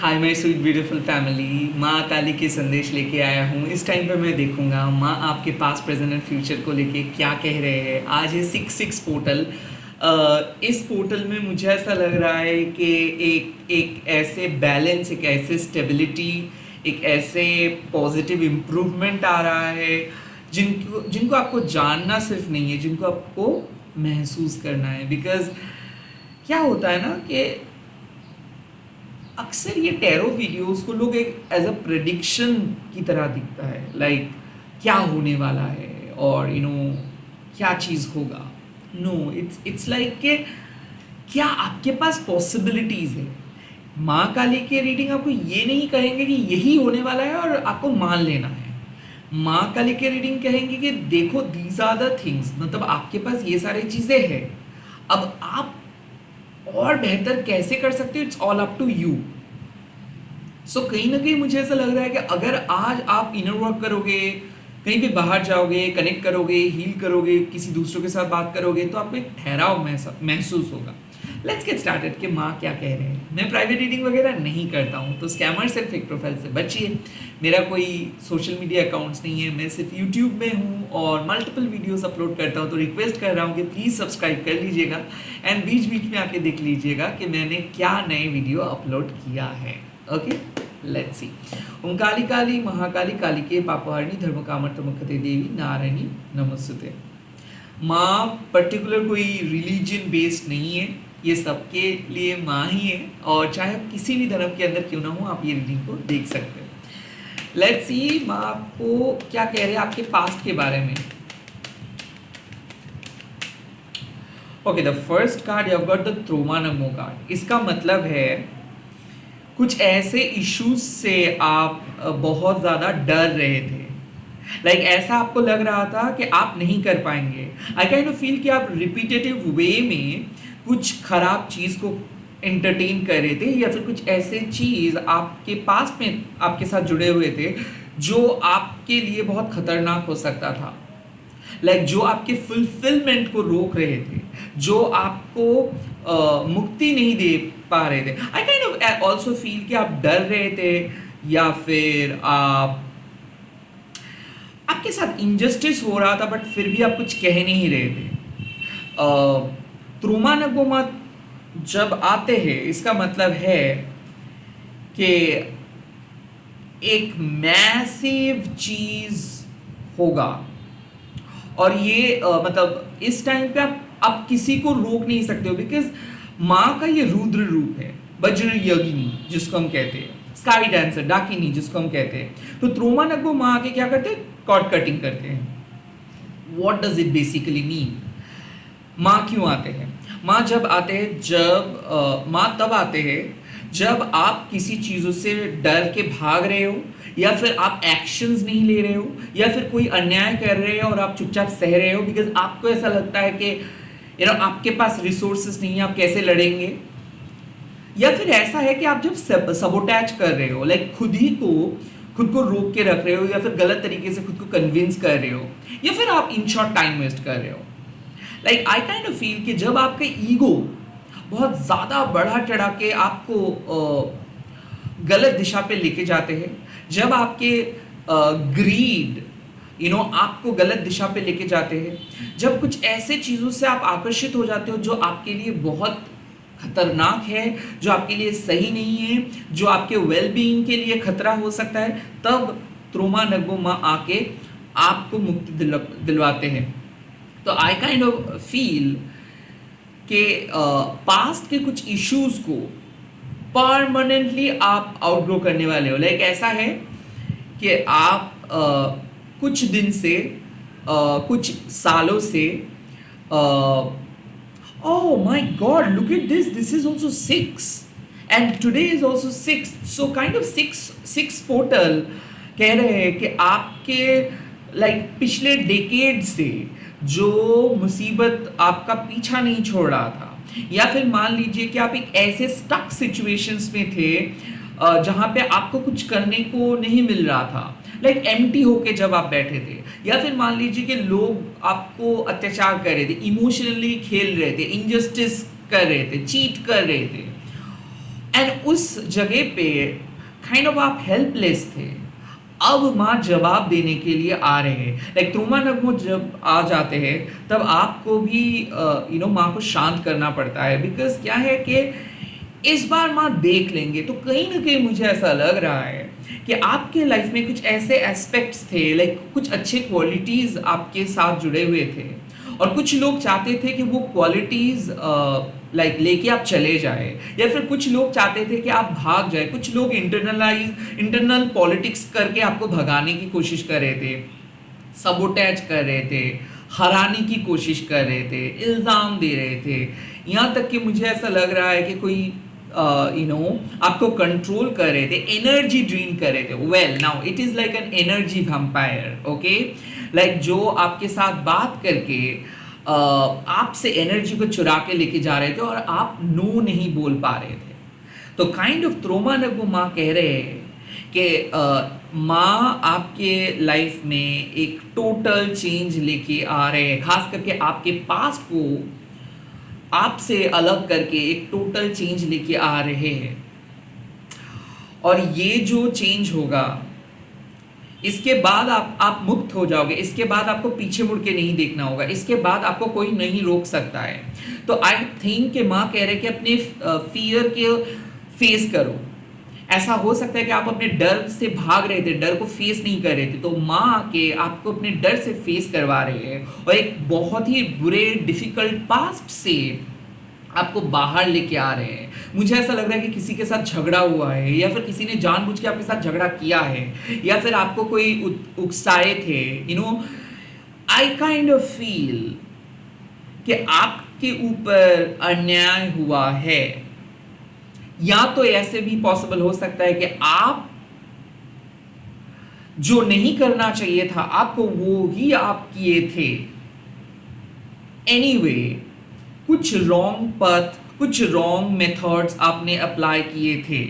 Hi my sweet beautiful family, माँ काली के संदेश लेके आया हूँ। इस टाइम पे मैं देखूंगा माँ आपके पास प्रेजेंट एंड फ्यूचर को लेके क्या कह रहे हैं। आज है 6/6 पोर्टल। इस पोर्टल में मुझे ऐसा लग रहा है कि एक एक ऐसे बैलेंस, एक ऐसे स्टेबिलिटी, एक ऐसे पॉजिटिव इम्प्रूवमेंट आ रहा है जिनको जिनको आपको जानना सिर्फ नहीं है, जिनको आपको महसूस करना है। बिकॉज क्या होता है ना कि अक्सर ये टैरो वीडियोस को लोग एक एज अ प्रेडिक्शन की तरह दिखता है, लाइक क्या होने वाला है और क्या चीज़ होगा। नो, इट्स लाइक कि क्या आपके पास पॉसिबिलिटीज़ है। माँ काली के रीडिंग आपको ये नहीं कहेंगे कि यही होने वाला है और आपको मान लेना है। माँ काली के रीडिंग कहेंगे कि देखो दीज आर द थिंग्स, मतलब आपके पास ये सारी चीज़ें हैं, अब आप और बेहतर कैसे कर सकते हो, it's all up to you. So कहीं ना कहीं मुझे ऐसा लग रहा है कि अगर आज आप इनर वर्क करोगे, कहीं भी बाहर जाओगे, कनेक्ट करोगे, हील करोगे, किसी दूसरों के साथ बात करोगे, तो आपको एक ठहराव महसूस होगा। लेट्स गेट स्टार्टेड कि माँ क्या कह रहे हैं। मैं प्राइवेट रीडिंग वगैरह नहीं करता हूँ, तो स्कैमर से फेक प्रोफाइल से बचिए। मेरा कोई सोशल मीडिया अकाउंट्स नहीं है, मैं सिर्फ यूट्यूब में हूँ और मल्टीपल वीडियोस अपलोड करता हूँ। तो रिक्वेस्ट कर रहा हूँ कि प्लीज़ सब्सक्राइब कर लीजिएगा एंड बीच बीच में आके देख लीजिएगा कि मैंने क्या नए वीडियो अपलोड किया है। Okay, let's see. Om Kali Kali Mahakali कालिके पापहारिणी धर्मकामर तमुखते देवी नारायणी नमस्ते। माँ पर्टिकुलर कोई रिलीजन बेस्ड नहीं है, ये सबके लिए माँ ही है, और चाहे आप किसी भी धर्म के अंदर क्यों ना हो, आप ये रीडिंग को देख सकते हो। लेट्स सी माँ आपको क्या कह रहे हैं आपके पास्ट के बारे में। Okay, the first card you have got the त्रोमानमो कार्ड। इसका मतलब है कुछ ऐसे इश्यूज से आप बहुत ज़्यादा डर रहे थे। लाइक ऐसा आपको लग रहा था कि आप नहीं कर पाएंगे। आई काइंड ऑफ फील कि आप रिपीटेटिव वे में कुछ खराब चीज़ को एंटरटेन कर रहे थे, या फिर कुछ ऐसे चीज़ आपके पास में आपके साथ जुड़े हुए थे जो आपके लिए बहुत खतरनाक हो सकता था। लाइक जो आपके फुलफिलमेंट को रोक रहे थे, जो आपको मुक्ति नहीं दे पा रहे थे। आई काइंड ऑफ ऑल्सो फील कि आप डर रहे थे, या फिर आपके साथ इंजस्टिस हो रहा था, बट फिर भी आप कुछ कह नहीं रहे थे। त्रुमा नगोमा जब आते हैं, इसका मतलब है कि एक मैसिव चीज होगा, और ये मतलब इस टाइम पे आप किसी को रोक नहीं सकते हो। बिकॉज माँ का ये रुद्र रूप है, वज्र यज्ञिनी जिसको हम कहते हैं, स्काई डांसर डाकिनी जिसको हम कहते हैं। तो त्रोमा नगो माँ आके क्या करते हैं, कॉर्ड कटिंग करते हैं। What does it basically mean? माँ क्यों आते हैं? माँ जब आते हैं, माँ तब आते हैं जब आप किसी चीज़ों से डर के भाग रहे हो, या फिर आप एक्शंस नहीं ले रहे हो, या फिर कोई अन्याय कर रहे हो और आप चुपचाप सह रहे हो बिकॉज आपको ऐसा लगता है कि आपके पास रिसोर्सेस नहीं है, आप कैसे लड़ेंगे। या फिर ऐसा है कि आप जब सबोटैच कर रहे हो, लाइक खुद को रोक के रख रहे हो, या फिर गलत तरीके से खुद को कन्विंस कर रहे हो, या फिर आप इन शॉर्ट टाइम वेस्ट कर रहे हो। Like I kind of feel कि जब आपका ईगो बहुत ज़्यादा बढ़ा चढ़ा के आपको गलत दिशा पे लेके जाते हैं, जब आपके ग्रीड आपको गलत दिशा पे लेके जाते हैं, जब कुछ ऐसे चीज़ों से आप आकर्षित हो जाते हो जो आपके लिए बहुत खतरनाक है, जो आपके लिए सही नहीं है, जो आपके वेल बीइंग के लिए खतरा हो सकता है, तब त्रोमा नगोमा आके आपको मुक्ति दिलवाते हैं। तो आई काइंड ऑफ फील कि पास्ट के कुछ इश्यूज को परमानेंटली आप आउटग्रो करने वाले हो। लाइक ऐसा है कि आप कुछ दिन से कुछ सालों से oh my god, look at this is also 6 and today is also 6, so kind of 6 portal कह रहे हैं कि आपके लाइक पिछले डेकेड से जो मुसीबत आपका पीछा नहीं छोड़ रहा था, या फिर मान लीजिए कि आप एक ऐसे स्टक सिचुएशंस में थे जहाँ पे आपको कुछ करने को नहीं मिल रहा था, लाइक एम्प्टी होके जब आप बैठे थे, या फिर मान लीजिए कि लोग आपको अत्याचार कर रहे थे, इमोशनली खेल रहे थे, इनजस्टिस कर रहे थे, चीट कर रहे थे, एंड उस जगह पे काइंड ऑफ आप हेल्पलेस थे। अब माँ जवाब देने के लिए आ रहे हैं। लाइक त्रुमानगमो जब आ जाते हैं तब आपको भी माँ को शांत करना पड़ता है, बिकॉज क्या है कि इस बार माँ देख लेंगे। तो कहीं ना कहीं मुझे ऐसा लग रहा है कि आपके लाइफ में कुछ ऐसे एस्पेक्ट्स थे, लाइक कुछ अच्छे क्वालिटीज आपके साथ जुड़े हुए थे, और कुछ लोग चाहते थे कि वो क्वालिटीज लाइक लेके आप चले जाए, या फिर कुछ लोग चाहते थे कि आप भाग जाए। कुछ लोग इंटरनल पॉलिटिक्स करके आपको भगाने की कोशिश कर रहे थे, सबोटैज कर रहे थे, हराने की कोशिश कर रहे थे, इल्ज़ाम दे रहे थे। यहाँ तक कि मुझे ऐसा लग रहा है कि कोई आपको कंट्रोल कर रहे थे, एनर्जी ड्रेन कर रहे थे। Well now it is like an energy vampire, okay. Like जो आपके साथ बात करके आपसे एनर्जी को चुरा के लेके जा रहे थे और आप नो नहीं बोल पा रहे थे। तो काइंड ऑफ त्रोमानगमो माँ कह रहे हैं कि माँ आपके लाइफ में एक टोटल चेंज लेके आ रहे हैं, खास करके आपके पास्ट को आपसे अलग करके एक टोटल चेंज लेके आ रहे हैं। और ये जो चेंज होगा, इसके बाद आप मुक्त हो जाओगे। इसके बाद आपको पीछे मुड़ के नहीं देखना होगा, इसके बाद आपको कोई नहीं रोक सकता है। तो आई थिंक कि माँ कह रहे हैं कि अपने फियर के फेस करो। ऐसा हो सकता है कि आप अपने डर से भाग रहे थे, डर को फेस नहीं कर रहे थे, तो माँ आके आपको अपने डर से फेस करवा रहे हैं और एक बहुत ही बुरे डिफिकल्ट पास्ट से आपको बाहर लेके आ रहे हैं। मुझे ऐसा लग रहा है कि किसी के साथ झगड़ा हुआ है, या फिर किसी ने जानबूझ के आपके साथ झगड़ा किया है, या फिर आपको कोई उकसाए थे। आई काइंड ऑफ फील कि आपके ऊपर अन्याय हुआ है। या तो ऐसे भी पॉसिबल हो सकता है कि आप जो नहीं करना चाहिए था आपको, वो ही आप किए थे। एनीवे, कुछ रॉन्ग पथ, कुछ रॉन्ग मेथड्स आपने अप्लाई किए थे,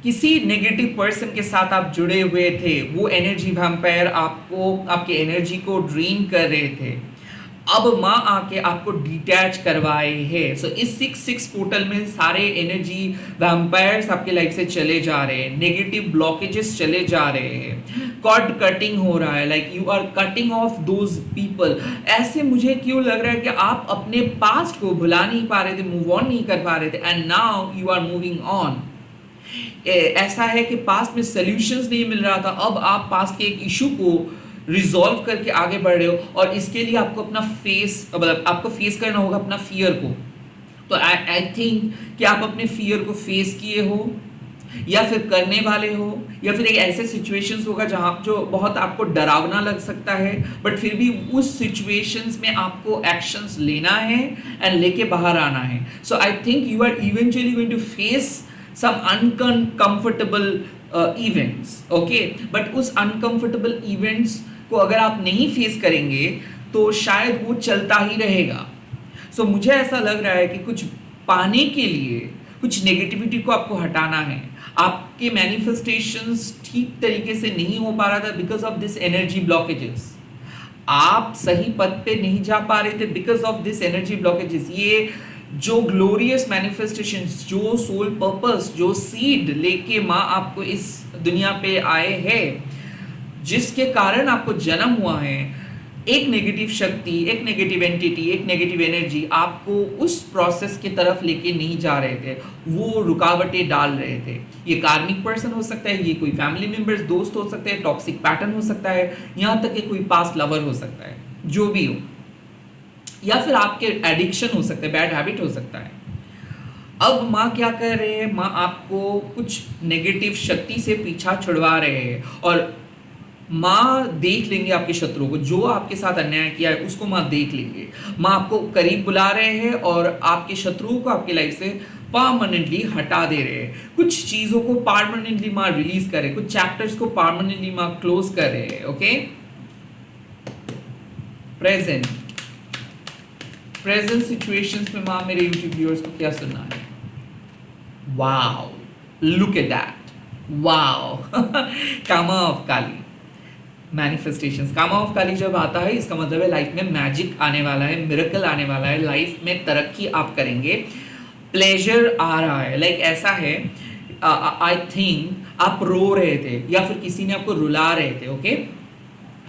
किसी नेगेटिव पर्सन के साथ आप जुड़े हुए थे, वो एनर्जी वैम्पायर आपको, आपके एनर्जी को ड्रेन कर रहे थे। अब माँ आके आपको डिटैच करवाए हैं। सो इस 6-6 पोर्टल में सारे एनर्जी वैम्पायर्स आपके लाइफ से चले जा रहे हैं, नेगेटिव ब्लॉकेजेस चले जा रहे हैं, कॉर्ड कटिंग हो रहा है, like you are cutting off those people. ऐसे मुझे क्यों लग रहा है कि आप अपने पास्ट को भुला नहीं पा रहे थे, मूव ऑन नहीं कर पा रहे थे, and now you are moving on. ऐसा है कि पास्ट में सॉल्यूशंस नहीं मिल रहा था, अब आप पास्ट के एक इशू को रिजॉल्व करके आगे बढ़ रहे हो, और इसके लिए आपको अपना आपको फेस करना होगा अपना फियर को। तो आई थिंक कि आप अपने फियर को फेस किए हो, या फिर करने वाले हो, या फिर एक ऐसे सिचुएशंस होगा जहां जो बहुत आपको डरावना लग सकता है, बट फिर भी उस सिचुएशंस में आपको एक्शंस लेना है एंड लेके बाहर आना है। So I think you are eventually going to face some uncomfortable events, okay? But उस uncomfortable events को अगर आप नहीं फेस करेंगे तो शायद वो चलता ही रहेगा। सो मुझे ऐसा लग रहा है कि कुछ पाने के लिए, कुछ नेगेटिविटी को आपको हटाना है। आपके मैनिफेस्टेशंस ठीक तरीके से नहीं हो पा रहा था because of this energy blockages. आप सही पथ पे नहीं जा पा रहे थे because of this energy blockages. ये जो ग्लोरियस मैनिफेस्टेशंस, जो सोल पर्पस, जो सीड लेके माँ आपको इस दुनिया पे आए हैं, जिसके कारण आपको जन्म हुआ है, एक नेगेटिव शक्ति, एक नेगेटिव एंटिटी, एक नेगेटिव एनर्जी आपको उस प्रोसेस की तरफ लेके नहीं जा रहे थे, वो रुकावटें डाल रहे थे। ये कार्मिक पर्सन हो सकता है, ये कोई फैमिली मेंबर्स, दोस्त हो सकते हैं, टॉक्सिक पैटर्न हो सकता है, यहाँ तक कि कोई पास्ट लवर हो सकता है, जो भी हो, या फिर आपके एडिक्शन हो सकते हैं, बैड हैबिट हो सकता है। अब माँ क्या कर रहे हैं, माँ आपको कुछ नेगेटिव शक्ति से पीछा छुड़वा रहे हैं, और माँ देख लेंगे आपके शत्रुओं को, जो आपके साथ अन्याय किया है उसको माँ देख लेंगे। माँ आपको करीब बुला रहे हैं और आपके शत्रुओं को आपके लाइफ से परमानेंटली हटा दे रहे हैं। कुछ चीज़ों को परमानेंटली माँ रिलीज कर रहे हैं, कुछ चैप्टर्स को परमानेंटली माँ क्लोज कर रहे हैं। ओके, प्रेजेंट सिचुएशंस में माँ मेरे यूट्यूब व्यूअर्स को क्या सुनना है? Wow, look at that, wow. Karma of Kali manifestations. Karma of Kali जब आता है इसका मतलब है लाइफ में मैजिक आने वाला है, मिरेकल आने वाला है, लाइफ में तरक्की आप करेंगे। प्लेजर आ रहा है, लाइक ऐसा है, आई थिंक आप रो रहे थे या फिर किसी ने आपको रुला रहे थे, ओके।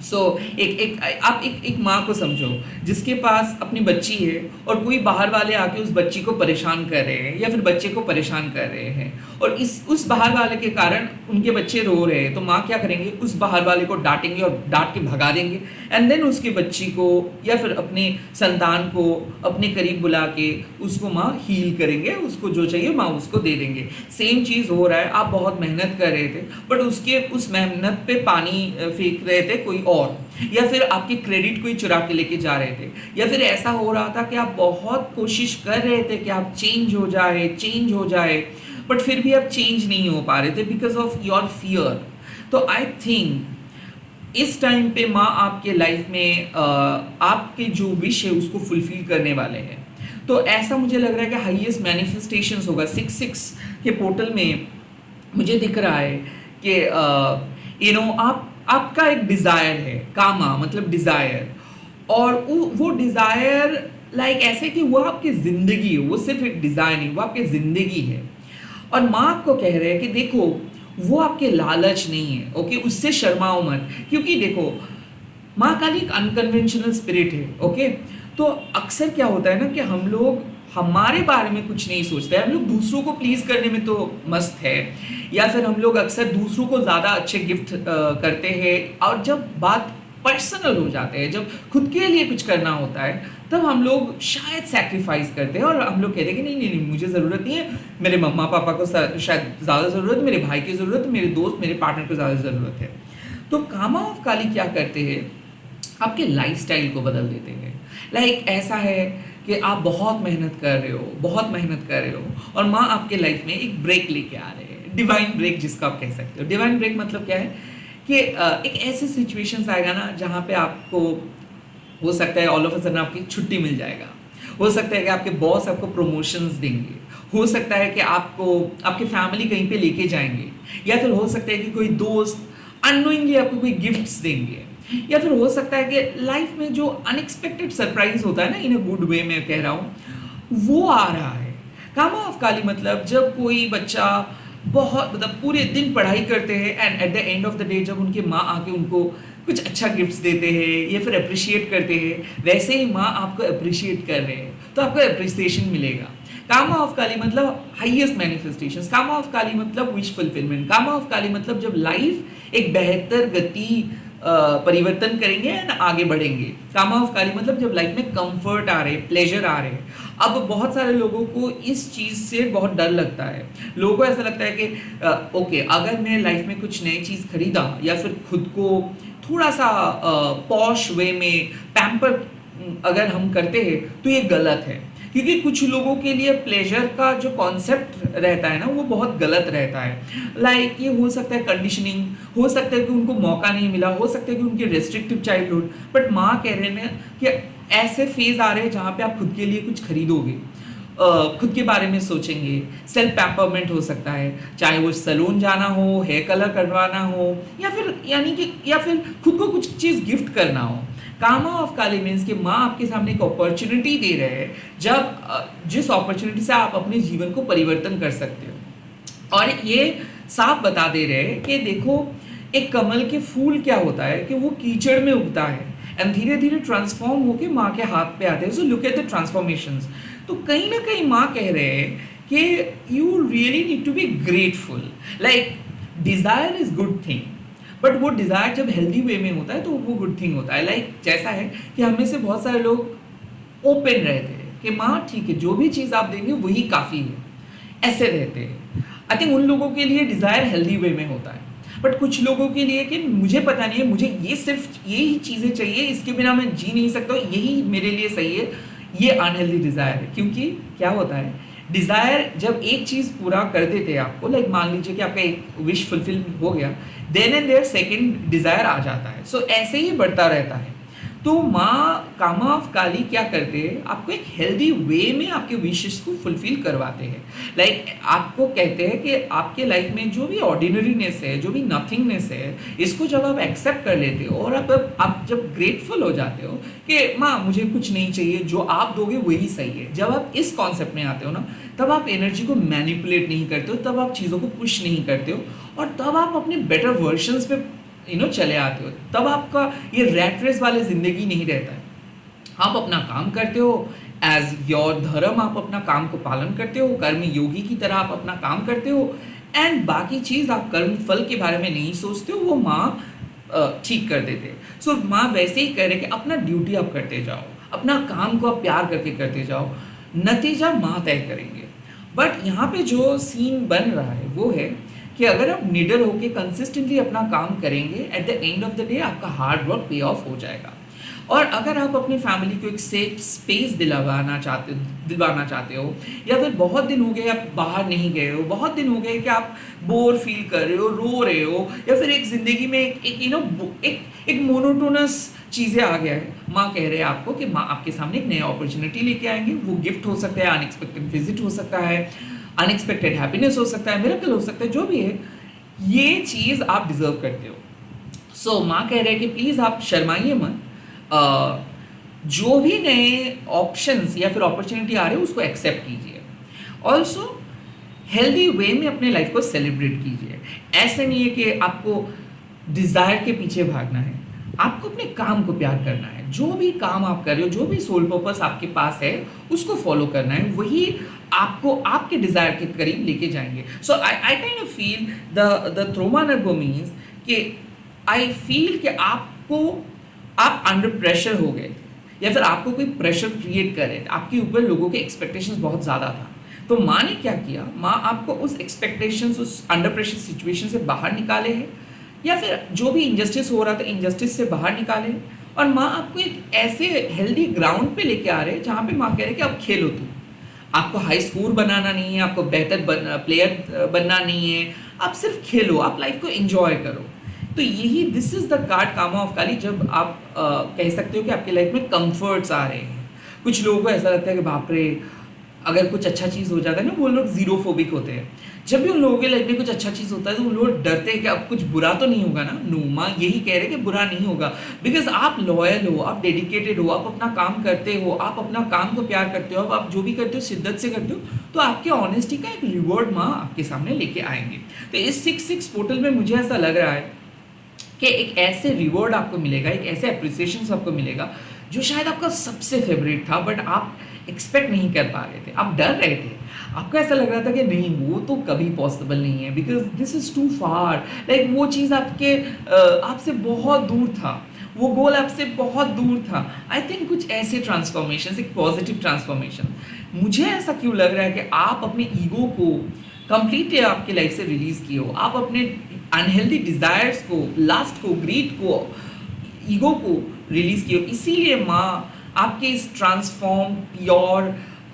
सो एक माँ को समझो जिसके पास अपनी बच्ची है और कोई बाहर वाले आके उस बच्ची को परेशान कर रहे हैं या फिर बच्चे को परेशान कर रहे हैं, और उस बाहर वाले के कारण उनके बच्चे रो रहे हैं, तो माँ क्या करेंगे, उस बाहर वाले को डांटेंगे और डांट के भगा देंगे, एंड देन उसके बच्ची को या फिर अपने संतान को अपने करीब बुला के उसको माँ हील करेंगे, उसको जो चाहिए माँ उसको दे देंगे। सेम चीज़ हो रहा है, आप बहुत मेहनत कर रहे थे बट उसके उस मेहनत पे पानी फेंक रहे थे कोई और, या फिर आपके क्रेडिट कोई चुरा के लेके जा रहे थे, या फिर ऐसा हो रहा था कि आप बहुत कोशिश कर रहे थे कि आप चेंज हो जाए बट फिर भी आप चेंज नहीं हो पा रहे थे बिकॉज ऑफ योर फियर। तो आई थिंक इस टाइम पे माँ आपके लाइफ में आपके जो विश है उसको फुलफिल करने वाले हैं। तो ऐसा मुझे लग रहा है कि हाईएस्ट मैनिफेस्टेशंस होगा 6-6 के पोर्टल में। मुझे दिख रहा है कि आपका एक डिज़ायर है, कामा मतलब डिज़ायर, और वो डिज़ायर लाइक ऐसे कि वो आपकी ज़िंदगी है, वो सिर्फ एक डिज़ायर नहीं, वो आपकी ज़िंदगी है। और माँ आपको कह रहे हैं कि देखो वो आपके लालच नहीं है, ओके, उससे शर्माओ मत, क्योंकि देखो माँ काली एक अनकन्वेंशनल स्पिरिट है, ओके। तो अक्सर क्या होता है ना कि हम लोग हमारे बारे में कुछ नहीं सोचते हैं, हम लोग दूसरों को प्लीज़ करने में तो मस्त है, या फिर हम लोग अक्सर दूसरों को ज़्यादा अच्छे गिफ्ट करते हैं, और जब बात पर्सनल हो जाते हैं, जब खुद के लिए कुछ करना होता है, तब हम लोग शायद सैक्रिफाइस करते हैं और हम लोग कहते हैं कि नहीं नहीं नहीं मुझे ज़रूरत नहीं है, मेरे मम्मा पापा को शायद ज़्यादा ज़रूरत है, मेरे भाई की ज़रूरत है, मेरे दोस्त मेरे पार्टनर को ज़्यादा ज़रूरत है। तो कामा ऑफ काली क्या करते हैं, आपके लाइफस्टाइल को बदल देते हैं। लाइक ऐसा है कि आप बहुत मेहनत कर रहे हो और माँ आपके लाइफ में एक ब्रेक लेके आ रहे हैं, डिवाइन ब्रेक जिसको आप कह सकते हो। डिवाइन ब्रेक मतलब क्या है कि एक ऐसे सिचुएशंस आएगा ना जहाँ पे आपको हो सकता है ऑल ऑफ अ सडन आपकी छुट्टी मिल जाएगा, हो सकता है कि आपके बॉस आपको प्रमोशंस देंगे, हो सकता है कि आपको आपकी फैमिली कहीं पे लेके जाएंगे, या फिर हो सकता है कि कोई दोस्त अननोइंगली आपको कोई गिफ्ट्स देंगे, या फिर हो सकता है कि लाइफ में जो अनएक्सपेक्टेड सरप्राइज होता है ना, इन अ गुड वे में कह रहा हूँ, वो आ रहा है। कामा ऑफ काली मतलब जब कोई बच्चा बहुत मतलब पूरे दिन पढ़ाई करते हैं and at the end of the day जब उनके माँ आके उनको कुछ अच्छा गिफ्ट्स देते हैं या फिर अप्रिशिएट करते हैं, वैसे ही माँ आपको अप्रिशिएट कर रहे हैं तो आपको अप्रिसिएशन मिलेगा। कामा ऑफ काली मतलब हाईएस्ट मैनिफेस्टेशंस, कामा ऑफ काली मतलब विश फुलफिलमेंट, कामा ऑफ काली मतलब जब लाइफ एक बेहतर गति परिवर्तन करेंगे एंड आगे बढ़ेंगे। कामा ऑफ काली मतलब जब लाइफ में कंफर्ट आ रहे, प्लेजर आ रहे। अब बहुत सारे लोगों को इस चीज़ से बहुत डर लगता है, लोगों को ऐसा लगता है कि ओके अगर मैं लाइफ में कुछ नई चीज़ खरीदा या फिर खुद को थोड़ा सा पॉश वे में पैम्पर अगर हम करते हैं तो ये गलत है, क्योंकि कुछ लोगों के लिए प्लेजर का जो कॉन्सेप्ट रहता है ना वो बहुत गलत रहता है। लाइक ये हो सकता है कंडीशनिंग, हो सकता है कि उनको मौका नहीं मिला, हो सकता है कि उनकी रेस्ट्रिक्टिव चाइल्डहुड, बट माँ कह रहे हैं कि ऐसे फेज आ रहे हैं जहाँ पे आप खुद के लिए कुछ खरीदोगे, खुद के बारे में सोचेंगे, सेल्फ पैम्परमेंट हो सकता है, चाहे वो सैलून जाना हो, हेयर कलर करवाना हो, या फिर यानी कि या फिर खुद को कुछ चीज़ गिफ्ट करना हो। कामा ऑफ काली मीन्स कि माँ आपके सामने एक अपॉर्चुनिटी दे रहे हैं जब जिस अपॉर्चुनिटी से आप अपने जीवन को परिवर्तन कर सकते हो, और ये साफ बता दे रहे हैं कि देखो एक कमल के फूल क्या होता है कि वो कीचड़ में उगता है एंड धीरे धीरे ट्रांसफॉर्म होके माँ के हाथ पे आते हैं। So look at the transformations. तो कहीं ना कहीं माँ कह रहे हैं कि you really need to be grateful. Like desire is good thing, but वो डिज़ायर जब हेल्दी वे में होता है तो वो गुड थिंग होता है। लाइक जैसा है कि हमें से बहुत सारे लोग ओपन रहते हैं कि माँ ठीक है जो भी चीज़ आप देंगे वही काफ़ी है, ऐसे रहते हैं। आई थिंक उन लोगों के लिए डिज़ायर हेल्दी वे में होता है, बट कुछ लोगों के लिए कि मुझे पता नहीं है, मुझे ये सिर्फ यही चीज़ें चाहिए, इसके बिना मैं जी नहीं सकता, यही मेरे लिए सही है, ये अनहेल्दी डिज़ायर है। क्योंकि क्या होता है डिज़ायर जब एक चीज़ पूरा कर देते हैं आपको, लाइक मान लीजिए कि आपका एक विश फुलफिल हो गया, then and there second desire आ जाता है। सो ऐसे ही बढ़ता रहता है। तो माँ कामा ऑफ काली क्या करते हैं, आपको एक हेल्दी वे में आपके विशेस को फुलफिल करवाते हैं। लाइक आपको कहते हैं कि आपके लाइफ में जो भी ऑर्डिनरीनेस है, जो भी नथिंगनेस है, इसको जब आप एक्सेप्ट कर लेते हो और आप जब ग्रेटफुल हो जाते हो कि माँ मुझे कुछ नहीं चाहिए, जो आप दोगे वही सही है, जब आप इस कॉन्सेप्ट में आते हो ना, तब आप एनर्जी को मैनिपुलेट नहीं करते हो, तब आप चीज़ों को पुश नहीं करते हो, और तब आप अपने बेटर वर्जन्स पे चले आते हो। तब आपका ये रैट रेस वाले ज़िंदगी नहीं रहता है। आप अपना काम करते हो एज योर धर्म, आप अपना काम को पालन करते हो, कर्म योगी की तरह आप अपना काम करते हो, एंड बाकी चीज़ आप कर्म फल के बारे में नहीं सोचते हो, वो माँ ठीक कर देते। सो माँ वैसे ही कह रहे कि अपना ड्यूटी आप करते जाओ, अपना काम को आप प्यार करके करते जाओ, नतीजा माँ तय करेंगे। बट यहाँ पे जो सीन बन रहा है वो है कि अगर आप निडर होकर कंसिस्टेंटली अपना काम करेंगे, at the end of the day आपका हार्ड वर्क पे ऑफ हो जाएगा। और अगर आप अपनी फैमिली को एक सेफ स्पेस दिलवाना चाहते हो, या फिर बहुत दिन हो गए आप बाहर नहीं गए हो, बहुत दिन हो गए कि आप बोर फील कर रहे हो, रो रहे हो, या फिर एक ज़िंदगी में एक मोनोटोनस चीज़ें आ गया है, माँ कह रहे हैं आपको कि माँ आपके सामने एक नया अपॉर्चुनिटी लेके आएंगे। वो गिफ्ट हो सकता है, अनएक्सपेक्टेड विजिट हो सकता है, अनएक्सपेक्टेड हैप्पीनेस हो सकता है, मिरेकल हो सकता है, जो भी है, ये चीज़ आप डिजर्व करते हो। सो माँ कह रहे हैं कि प्लीज़ आप शर्माइए मत, जो भी नए ऑप्शंस या फिर अपॉर्चुनिटी आ रहे हो उसको एक्सेप्ट कीजिए। ऑल्सो हेल्दी वे में अपने लाइफ को सेलिब्रेट कीजिए। ऐसे नहीं है कि आपको डिज़ायर के पीछे भागना है, आपको अपने काम को प्यार करना है। जो भी काम आप कर रहे हो, जो भी सोल पर्पस आपके पास है, उसको फॉलो करना है, वही आपको आपके डिज़ायर के करीब लेके जाएंगे। So I kind of feel the थ्रोमानर्गो मीन्स कि आई फील कि आप अंडर प्रेशर हो गए थे, या फिर आपको कोई प्रेशर क्रिएट करे, आपके ऊपर लोगों के एक्सपेक्टेशंस बहुत ज़्यादा था। तो माँ ने क्या किया, माँ आपको उस एक्सपेक्टेशंस, उस अंडर प्रेशर सिचुएशन से बाहर निकाले हैं, या फिर जो भी इनजस्टिस हो रहा था इंजस्टिस से बाहर निकाले, और माँ आपको एक ऐसे हेल्दी ग्राउंड पे लेके आ रहे हैं जहाँ पे माँ कह रहे हैं कि अब खेलो तुम। आपको हाई स्कोर बनाना नहीं है, आपको बेहतर प्लेयर बनना नहीं है, आप सिर्फ खेलो, आप लाइफ को एंजॉय करो। तो यही this is the card karma of Kali, जब आप कह सकते हो कि आपकी लाइफ में कंफर्ट्स आ रहे हैं। कुछ लोगों को ऐसा लगता है कि बाप रे, अगर कुछ अच्छा चीज़ हो जाता है ना, वो लोग जीरोफोबिक होते हैं। जब भी उन लोगों के लाइफ में कुछ अच्छा चीज़ होता है तो उन लोग डरते हैं कि अब कुछ बुरा तो नहीं होगा ना। नो, माँ यही कह रहे हैं कि बुरा नहीं होगा, बिकॉज आप लॉयल हो, आप डेडिकेटेड हो, आप अपना काम करते हो, आप अपना काम को प्यार करते हो, आप जो भी करते हो शिद्दत से करते हो, तो आपके ऑनेस्टी का एक रिवॉर्ड माँ आपके सामने लेके आएंगे। तो इस 6-6 पोर्टल में मुझे ऐसा लग रहा है कि एक ऐसे रिवॉर्ड आपको मिलेगा, एक ऐसे अप्रिसिएशन आपको मिलेगा जो शायद आपका सबसे फेवरेट था, बट आप एक्सपेक्ट नहीं कर पा रहे थे, आप डर रहे थे, आपको ऐसा लग रहा था कि नहीं वो तो कभी पॉसिबल नहीं है, because this is too far. Like वो चीज़ आपसे बहुत दूर था, वो गोल आपसे बहुत दूर था। आई थिंक कुछ ऐसे ट्रांसफॉर्मेशन, एक पॉजिटिव ट्रांसफॉर्मेशन। मुझे ऐसा क्यों लग रहा है कि आप अपने ईगो को कंप्लीटली आपकी लाइफ से रिलीज़ किए हो, आप अपने अनहेल्दी डिज़ायर्स को, लास्ट को, ग्रीड को, ईगो को रिलीज़ किए हो। इसीलिए माँ आपके इस ट्रांसफॉर्म प्योर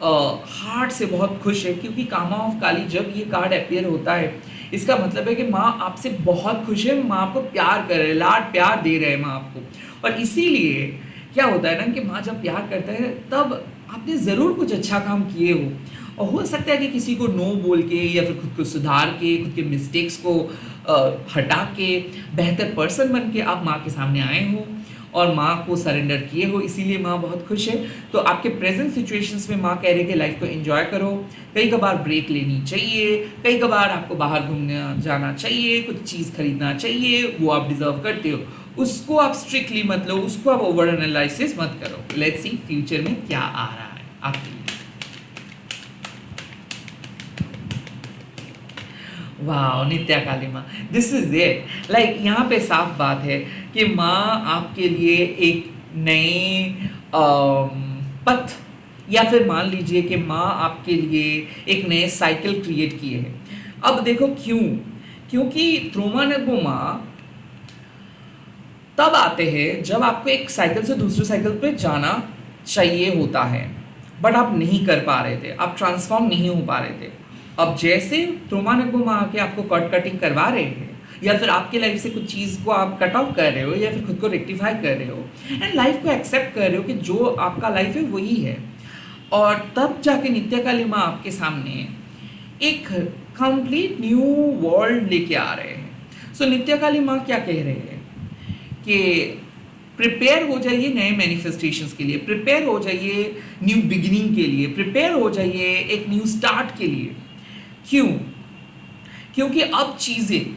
हार्ट से बहुत खुश है, क्योंकि कामा ऑफ काली जब ये कार्ड अपियर होता है, इसका मतलब है कि माँ आपसे बहुत खुश है, माँ आपको प्यार कर रहे हैं, लाड प्यार दे रहे हैं माँ आपको। और इसीलिए क्या होता है ना कि माँ जब प्यार करता है तब आपने ज़रूर कुछ अच्छा काम किए हो, और हो सकता है कि किसी को नो बोल के या फिर खुद को सुधार के, खुद के मिस्टेक्स को हटा के बेहतर पर्सन बन के आप माँ के सामने आए हो और माँ को सरेंडर किए हो। इसीलिए माँ बहुत खुश है। तो आपके प्रेजेंट सिचुएशंस में माँ कह रही है कि लाइफ को एंजॉय करो, कई कबार ब्रेक लेनी चाहिए, कई कबार आपको बाहर घूमने जाना चाहिए, कुछ चीज़ खरीदना चाहिए, वो आप डिजर्व करते हो, उसको आप स्ट्रिक्टली मत लो, उसको आप ओवर एनालिसिस मत करो। लेट्स सी फ्यूचर में क्या आ रहा है आपके लिए। वाह, नित्या काली माँ, दिस इज इट। लाइक यहाँ पे साफ बात है कि माँ आपके लिए एक नए पथ, या फिर मान लीजिए कि माँ आपके लिए एक नए साइकिल क्रिएट किए हैं। अब देखो क्यों, क्योंकि थ्रोमानर्गो माँ तब आते हैं जब आपको एक साइकिल से दूसरे साइकिल पे जाना चाहिए होता है, बट आप नहीं कर पा रहे थे, आप ट्रांसफॉर्म नहीं हो पा रहे थे। अब जैसे थ्रोमानर्गो माँ आके आपको कट कटिंग करवा रहे हैं, या फिर आपके लाइफ से कुछ चीज़ को आप कट ऑफ कर रहे हो या फिर खुद को रेक्टिफाई कर रहे हो एंड लाइफ को एक्सेप्ट कर रहे हो कि जो आपका लाइफ है वही है। और तब जाके नित्य काली माँ आपके सामने एक कंप्लीट न्यू वर्ल्ड लेके आ रहे हैं। सो नित्य काली माँ क्या कह रहे हैं कि प्रिपेयर हो जाइए नए मैनिफेस्टेशंस के लिए, प्रिपेयर हो जाइए न्यू बिगिनिंग के लिए, प्रिपेयर हो जाइए एक न्यू स्टार्ट के लिए। क्यों? क्योंकि अब चीज़ें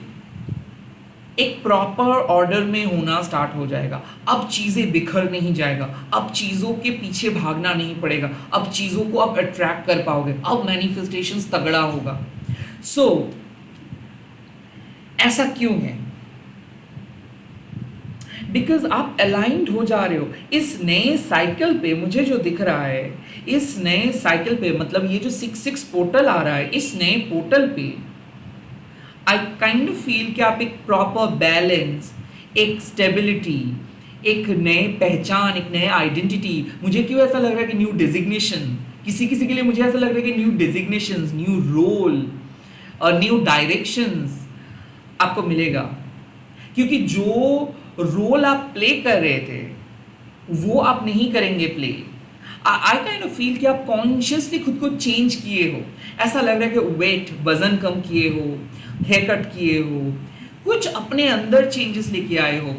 एक प्रॉपर ऑर्डर में होना स्टार्ट हो जाएगा। अब चीज़ें बिखर नहीं जाएगा, अब चीज़ों के पीछे भागना नहीं पड़ेगा, अब चीज़ों को आप अट्रैक्ट कर पाओगे, अब मैनिफेस्टेशंस तगड़ा होगा। सो ऐसा क्यों है? बिकॉज आप अलाइंड हो जा रहे हो इस नए साइकिल पे। मुझे जो दिख रहा है इस नए साइकिल पे, मतलब ये जो 6-6 पोर्टल आ रहा है, इस नए पोर्टल पे आई काइंड ऑफ फील कि आप एक प्रॉपर बैलेंस, एक स्टेबिलिटी, एक नए पहचान, एक नए आइडेंटिटी। मुझे क्यों ऐसा लग रहा है कि न्यू डिजिग्नेशन, किसी किसी के लिए मुझे ऐसा लग रहा है कि न्यू डिजिग्नेशंस, न्यू रोल और न्यू डायरेक्शंस आपको मिलेगा। क्योंकि जो रोल आप प्ले कर रहे थे वो आप नहीं करेंगे play. I kind of feel कि आप कॉन्शियसली खुद को चेंज किए हो। ऐसा लग रहा है कि वेट, वजन कम किए हो, हेयर कट किए हो, कुछ अपने अंदर चेंजेस लेके आए हो,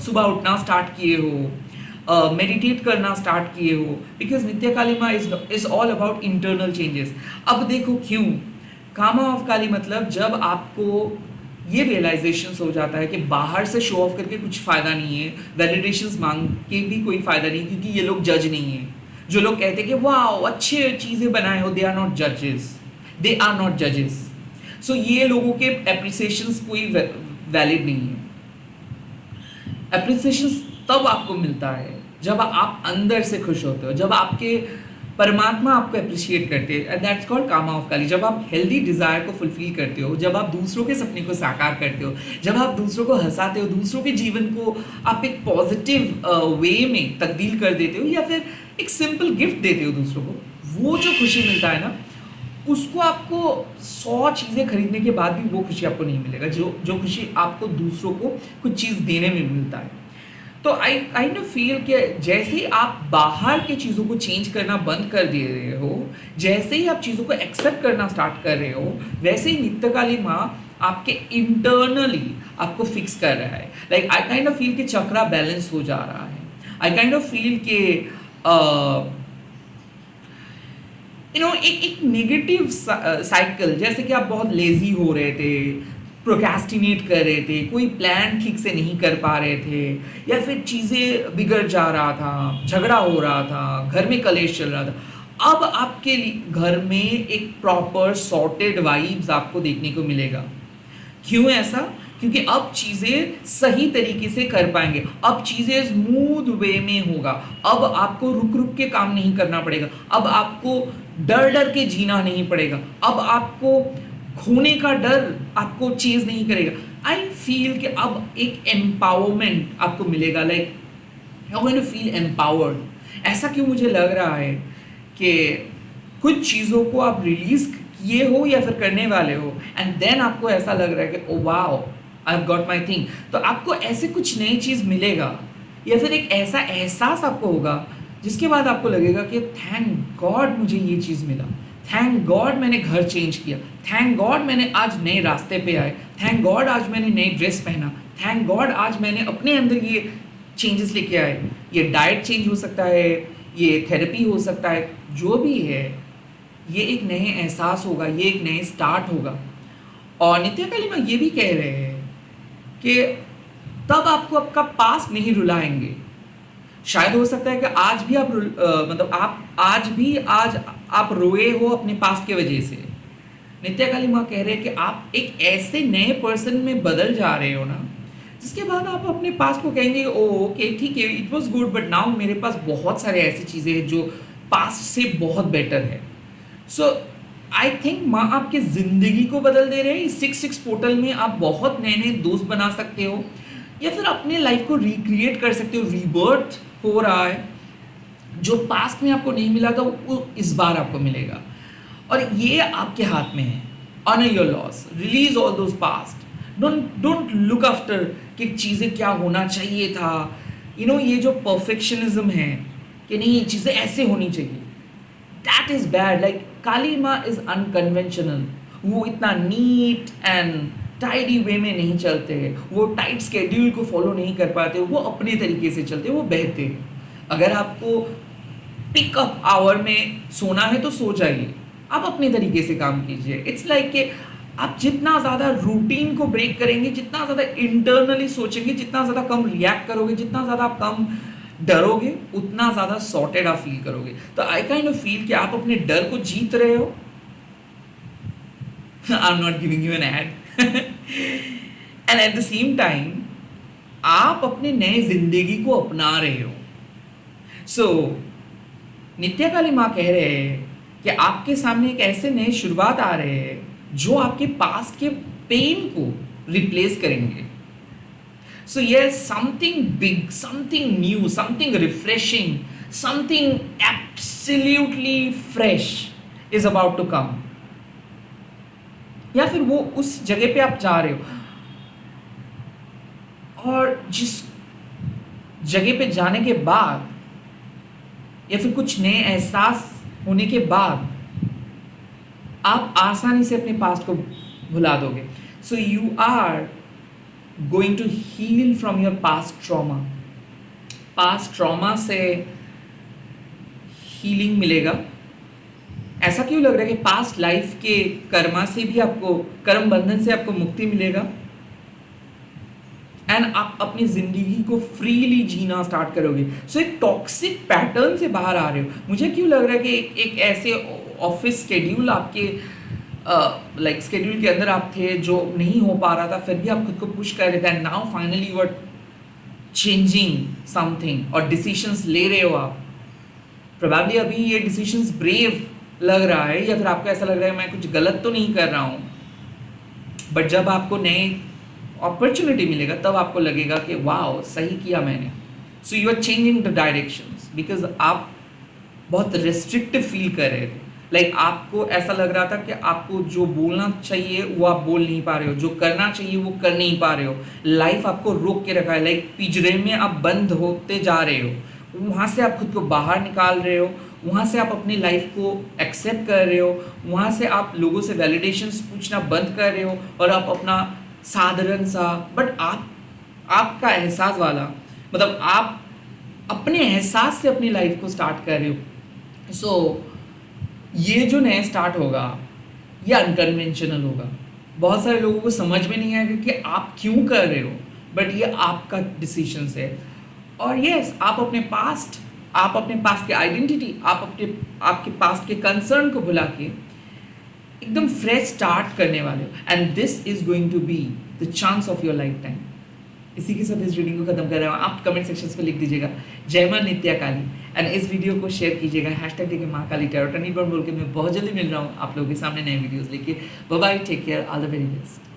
सुबह उठना स्टार्ट किए हो, मेडिटेट करना स्टार्ट किए हो। बिकॉज नित्य काली माँ is all about internal changes. अब देखो क्यों कामा ऑफ काली, मतलब जब आपको ये रियलाइजेशन हो जाता है कि बाहर से शो ऑफ करके कुछ फ़ायदा नहीं है, वैलिडेशंस मांग के भी कोई फ़ायदा नहीं, क्योंकि ये लोग जज नहीं है। जो लोग कहते हैं कि वाह अच्छे चीज़ें बनाए हो, दे आर नॉट जजेस, दे आर नॉट जजेस। सो ये लोगों के एप्रिसिएशंस कोई वैलिड नहीं है। एप्रिसिएशंस तब आपको मिलता है जब आप अंदर से खुश होते हो, जब आपके परमात्मा आपको अप्रिशिएट करते हैं, and that's called karma of Kali. जब आप हेल्दी डिज़ायर को फुलफिल करते हो, जब आप दूसरों के सपने को साकार करते हो, जब आप दूसरों को हंसाते हो, दूसरों के जीवन को आप एक पॉजिटिव वे में तब्दील कर देते हो, या फिर एक सिंपल गिफ्ट देते हो दूसरों को, वो जो खुशी मिलता है ना, उसको आपको 100 चीज़ें खरीदने के बाद भी वो खुशी आपको नहीं मिलेगा, जो खुशी आपको दूसरों को कुछ चीज़ देने में मिलता है। तो आई काइंड ऑफ फील कि जैसे ही आप बाहर के चीज़ों को चेंज करना बंद कर दे रहे हो, जैसे ही आप चीज़ों को एक्सेप्ट करना स्टार्ट कर रहे हो, वैसे ही नित्य काली माँ आपके इंटरनली आपको फिक्स कर रहा है। Like I kind of feel कि चक्रा बैलेंस हो जा रहा है। आई काइंड ऑफ फील कि एक नेगेटिव साइकिल, जैसे कि आप बहुत लेजी हो रहे थे, प्रोक्रेस्टिनेट कर रहे थे, कोई प्लान ठीक से नहीं कर पा रहे थे, या फिर चीज़ें बिगड़ जा रहा था, झगड़ा हो रहा था, घर में कलेश चल रहा था। अब आपके घर में एक प्रॉपर सॉर्टेड वाइब्स आपको देखने को मिलेगा। क्यों ऐसा? क्योंकि अब चीज़ें सही तरीके से कर पाएंगे, अब चीज़ें स्मूथ वे में होगा, अब आपको रुक रुक के काम नहीं करना पड़ेगा, अब आपको डर डर के जीना नहीं पड़ेगा, अब आपको खोने का डर आपको चेज नहीं करेगा। आई फील कि अब एक एम्पावरमेंट आपको मिलेगा, like you are going to feel empowered. ऐसा क्यों मुझे लग रहा है कि कुछ चीज़ों को आप रिलीज किए हो या फिर करने वाले हो, एंड देन आपको ऐसा लग रहा है कि oh wow I have got my thing. तो आपको ऐसे कुछ नई चीज़ मिलेगा, या फिर एक ऐसा एहसास आपको होगा जिसके बाद आपको लगेगा कि थैंक गॉड मुझे ये चीज़ मिला, थैंक गॉड मैंने घर चेंज किया, थैंक गॉड मैंने आज नए रास्ते पे आए, थैंक गॉड आज मैंने नई ड्रेस पहना, थैंक गॉड आज मैंने अपने अंदर ये चेंजेस लेके आए। ये डाइट चेंज हो सकता है, ये थेरेपी हो सकता है, जो भी है ये एक नए एहसास होगा, ये एक नए स्टार्ट होगा। और नित्य काली माँ ये भी कह रहे हैं कि तब आपको आपका पास्ट नहीं रुलाएंगे। शायद हो सकता है कि आज भी आप रोए हो अपने पास्ट के वजह से। नित्य काली माँ कह रहे हैं कि आप एक ऐसे नए पर्सन में बदल जा रहे हो ना, जिसके बाद आप अपने पास्ट को कहेंगे ओ ओके ठीक है, it was good, but now मेरे पास बहुत सारे ऐसी चीज़ें हैं जो पास्ट से बहुत बेटर है। सो आई थिंक माँ आपकी ज़िंदगी को बदल दे रहे हैं। इस 6-6 पोर्टल में आप बहुत नए नए दोस्त बना सकते हो, या फिर अपने लाइफ को रिक्रिएट कर सकते हो। रीबर्थ हो रहा है, जो पास्ट में आपको नहीं मिला था वो इस बार आपको मिलेगा, और ये आपके हाथ में है। Honour your loss, release all those past, don't don't look after कि चीज़ें क्या होना चाहिए था, ये जो परफेक्शनिज्म है कि नहीं चीज़ें ऐसे होनी चाहिए, दैट इज़ बैड। लाइक काली माँ इज़ अनकन्वेंशनल, वो इतना नीट एंड टाइडी वे में नहीं चलते हैं, वो टाइट स्केड्यूल को फॉलो नहीं कर पाते, वो अपने तरीके से चलते, वो बहते हैं। अगर आपको पिकअप आवर में सोना है तो सो जाइए, आप अपने तरीके से काम कीजिए। इट्स लाइक कि आप जितना ज़्यादा रूटीन को ब्रेक करेंगे, जितना ज़्यादा इंटरनली सोचेंगे, जितना ज़्यादा कम रिएक्ट करोगे, जितना ज़्यादा आप कम डरोगे, उतना ज़्यादा सॉर्टेड आप फील करोगे। तो आई काइंड ऑफ फील कि आप अपने डर को जीत रहे हो। I am not giving you an ad and at the same time आप अपने नए जिंदगी को अपना रहे हो। सो नित्या काली माँ कह रहे हैं कि आपके सामने एक ऐसे नए शुरुआत आ रहे हैं जो आपके पास्ट के पेन को रिप्लेस करेंगे। So yes, something big, something new, something refreshing, something absolutely fresh is about to come. या फिर वो उस जगह पे आप जा रहे हो और जिस जगह पे जाने के बाद या फिर कुछ नए एहसास होने के बाद आप आसानी से अपने पास्ट को भुला दोगे। So you are going to heal from your past trauma. Past trauma से हीलिंग मिलेगा। ऐसा क्यों लग रहा है कि पास्ट लाइफ के कर्मा से भी आपको, कर्म बंधन से आपको मुक्ति मिलेगा एंड आप अपनी जिंदगी को फ्रीली जीना स्टार्ट करोगे। सो एक टॉक्सिक पैटर्न से बाहर आ रहे हो। मुझे क्यों लग रहा है कि एक ऐसे ऑफिस स्केड्यूल आपके लाइक स्केड्यूल के अंदर आप थे जो नहीं हो पा रहा था, फिर भी आप खुद को पुश कर रहे थे and now finally you are changing something और डिसीजंस ले रहे हो आप। प्रोबेबली अभी ये डिसीजंस ब्रेव लग रहा है या फिर आपको ऐसा लग रहा है मैं कुछ गलत तो नहीं कर रहा हूँ, बट जब आपको नए अपॉर्चुनिटी मिलेगा तब आपको लगेगा कि वाह सही किया मैंने। So you are changing the directions because आप बहुत रिस्ट्रिक्टिव फील कर रहे थे। लाइक आपको ऐसा लग रहा था कि आपको जो बोलना चाहिए वो आप बोल नहीं पा रहे हो, जो करना चाहिए वो कर नहीं पा रहे हो। लाइफ आपको रोक के रखा है, लाइक पिंजरे में आप बंद होते जा रहे हो। वहाँ से आप खुद को बाहर निकाल रहे हो, वहाँ से आप अपनी लाइफ को एक्सेप्ट कर रहे हो, वहाँ से आप लोगों से वैलिडेशंस पूछना बंद कर रहे हो और आप अपना साधारण सा बट आपका एहसास वाला, मतलब आप अपने एहसास से अपनी लाइफ को स्टार्ट कर रहे हो। सो ये जो नया स्टार्ट होगा ये अनकन्वेंशनल होगा। बहुत सारे लोगों को समझ में नहीं आएगा कि आप क्यों कर रहे हो, बट ये आपका डिसीजन है। और यस, आप अपने पास्ट के आइडेंटिटी, आपके पास्ट के कंसर्न को भुला के एकदम फ्रेश स्टार्ट करने वाले हो and this is going to be the chance of your lifetime. इसी के साथ इस रीडिंग को खत्म कर रहे हो। आप कमेंट सेक्शंस में लिख दीजिएगा जय मां नित्या काली एंड इस वीडियो को शेयर कीजिएगा हैशटैग देके माँ काली टैरो टर्निंग बोल के। मैं बहुत जल्दी मिल रहा हूँ आप लोगों के सामने नए वीडियोस लेके। Bye bye, take care, all the very best.